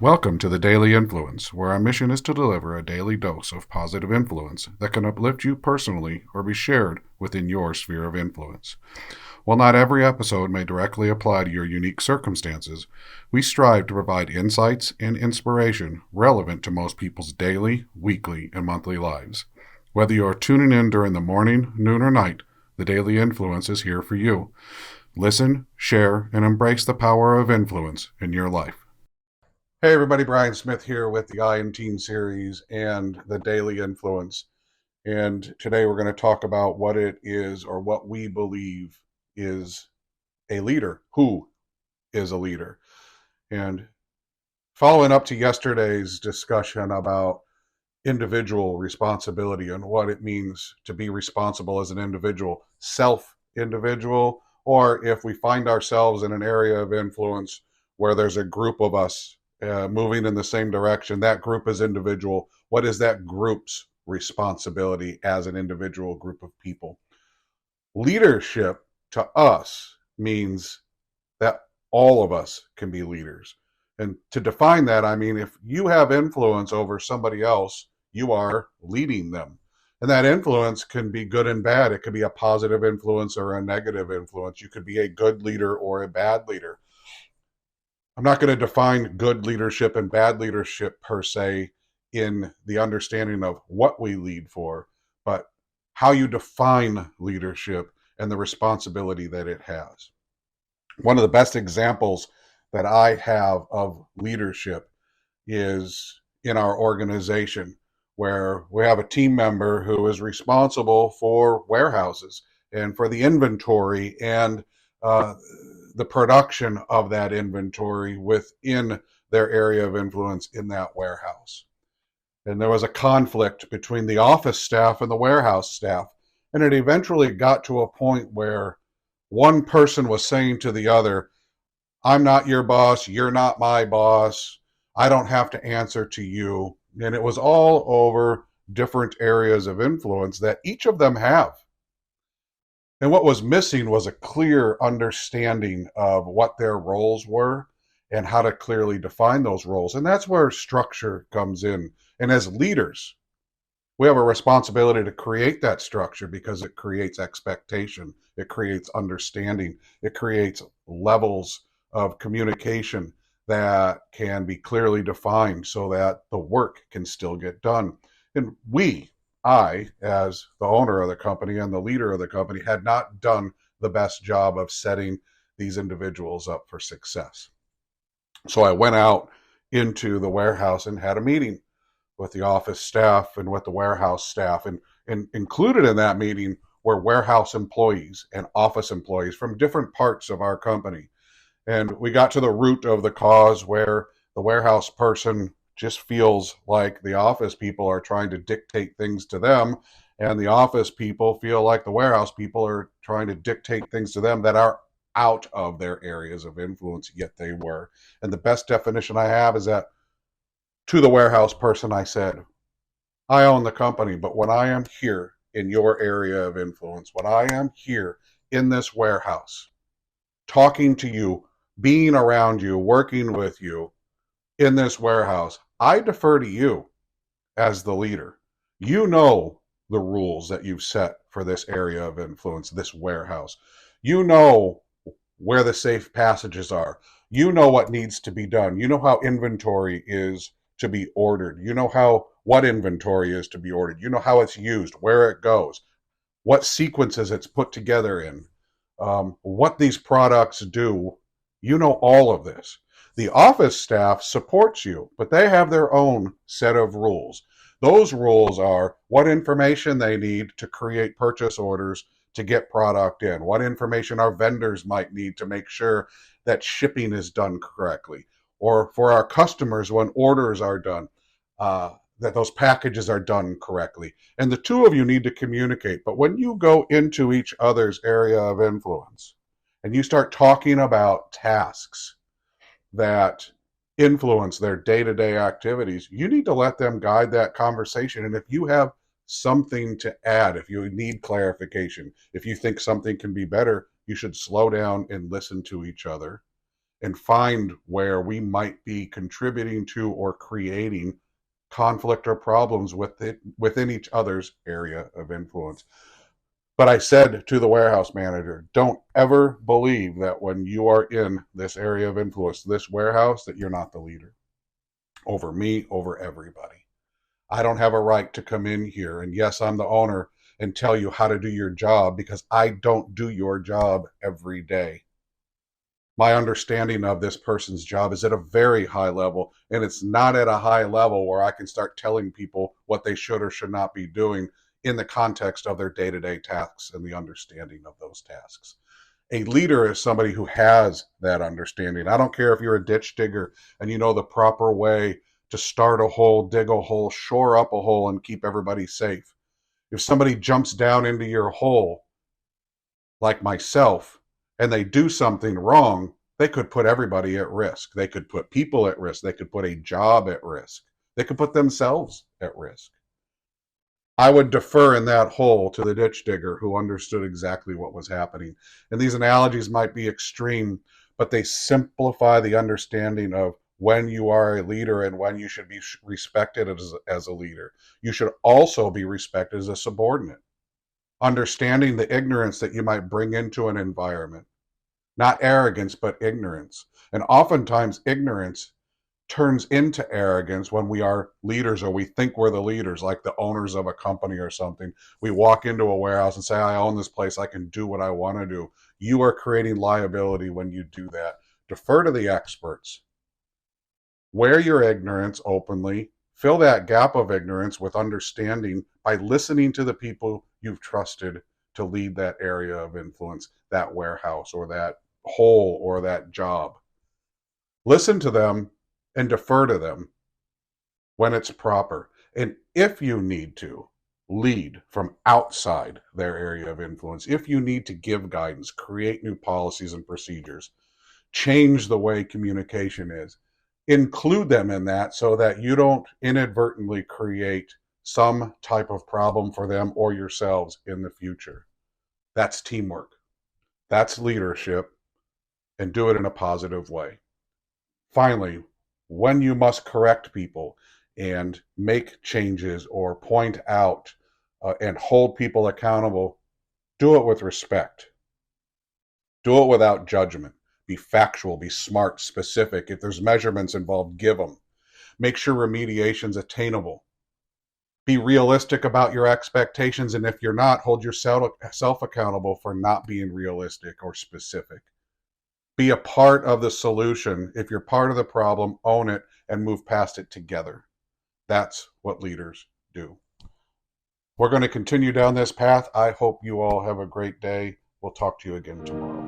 Welcome to the Daily Influence, where our mission is to deliver a daily dose of positive influence that can uplift you personally or be shared within your sphere of influence. While not every episode may directly apply to your unique circumstances, we strive to provide insights and inspiration relevant to most people's daily, weekly, and monthly lives. Whether you are tuning in during the morning, noon, or night, the Daily Influence is here for you. Listen, share, and embrace the power of influence in your life. Hey everybody, Brian Smith here with the I in Teen series and the Daily Influence. And today we're going to talk about what it is or what we believe is a leader. Who is a leader? And following up to yesterday's discussion about individual responsibility and what it means to be responsible as an individual, self-individual, or if we find ourselves in an area of influence where there's a group of us moving in the same direction, that group is individual. What is that group's responsibility as an individual group of people? Leadership to us means that all of us can be leaders. And to define that, I mean, if you have influence over somebody else, you are leading them. And that influence can be good and bad. It could be a positive influence or a negative influence. You could be a good leader or a bad leader. I'm not going to define good leadership and bad leadership per se in the understanding of what we lead for, but how you define leadership and the responsibility that it has. One of the best examples that I have of leadership is in our organization, where we have a team member who is responsible for warehouses and for the inventory and the production of that inventory within their area of influence in that warehouse. And there was a conflict between the office staff and the warehouse staff. And it eventually got to a point where one person was saying to the other, I'm not your boss, you're not my boss, I don't have to answer to you. And it was all over different areas of influence that each of them have. And what was missing was a clear understanding of what their roles were and how to clearly define those roles. And that's where structure comes in. And as leaders, we have a responsibility to create that structure because it creates expectation, it creates understanding, it creates levels of communication that can be clearly defined so that the work can still get done. And I, as the owner of the company and the leader of the company, had not done the best job of setting these individuals up for success. So I went out into the warehouse and had a meeting with the office staff and with the warehouse staff. And included in that meeting were warehouse employees and office employees from different parts of our company. And we got to the root of the cause where the warehouse person just feels like the office people are trying to dictate things to them, and the office people feel like the warehouse people are trying to dictate things to them that are out of their areas of influence, yet they were. And the best definition I have is that to the warehouse person, I said, I own the company, but when I am here in your area of influence, when I am here in this warehouse, talking to you, being around you, working with you in this warehouse, I defer to you as the leader. You know the rules that you've set for this area of influence, this warehouse. You know where the safe passages are. You know what needs to be done. You know how inventory is to be ordered. You know what inventory is to be ordered. You know how it's used, where it goes, what sequences it's put together in, what these products do. You know all of this. The office staff supports you, but they have their own set of rules. Those rules are what information they need to create purchase orders to get product in, what information our vendors might need to make sure that shipping is done correctly, or for our customers when orders are done, that those packages are done correctly. And the two of you need to communicate. But when you go into each other's area of influence and you start talking about tasks that influence their day-to-day activities, you need to let them guide that conversation. And if you have something to add, if you need clarification, if you think something can be better, you should slow down and listen to each other and find where we might be contributing to or creating conflict or problems within each other's area of influence. But I said to the warehouse manager, don't ever believe that when you are in this area of influence, this warehouse, that you're not the leader over me, over everybody. I don't have a right to come in here and, yes, I'm the owner, and tell you how to do your job, because I don't do your job every day. My understanding of this person's job is at a very high level, and it's not at a high level where I can start telling people what they should or should not be doing in the context of their day-to-day tasks and the understanding of those tasks. A leader is somebody who has that understanding. I don't care if you're a ditch digger and you know the proper way to start a hole, dig a hole, shore up a hole, and keep everybody safe. If somebody jumps down into your hole, like myself, and they do something wrong, they could put everybody at risk. They could put people at risk. They could put a job at risk. They could put themselves at risk. I would defer in that hole to the ditch digger who understood exactly what was happening. And these analogies might be extreme, but they simplify the understanding of when you are a leader and when you should be respected as a leader. You should also be respected as a subordinate, understanding the ignorance that you might bring into an environment. Not arrogance, but ignorance. And oftentimes ignorance turns into arrogance when we are leaders, or we think we're the leaders, like the owners of a company or something. We walk into a warehouse and say, I own this place, I can do what I want to do. You are creating liability when you do that. Defer to the experts. Wear your ignorance openly. Fill that gap of ignorance with understanding by listening to the people you've trusted to lead that area of influence, that warehouse or that hole or that job. Listen to them and defer to them when it's proper. And if you need to, lead from outside their area of influence. If you need to give guidance, create new policies and procedures, change the way communication is, include them in that so that you don't inadvertently create some type of problem for them or yourselves in the future. That's teamwork. That's leadership, and do it in a positive way. Finally, when you must correct people and make changes or point out and hold people accountable, do it with respect. Do it without judgment. Be factual, be smart, specific. If there's measurements involved, give them. Make sure remediation's attainable. Be realistic about your expectations, and if you're not, hold yourself accountable for not being realistic or specific. Be a part of the solution. If you're part of the problem, own it and move past it together. That's what leaders do. We're going to continue down this path. I hope you all have a great day. We'll talk to you again tomorrow.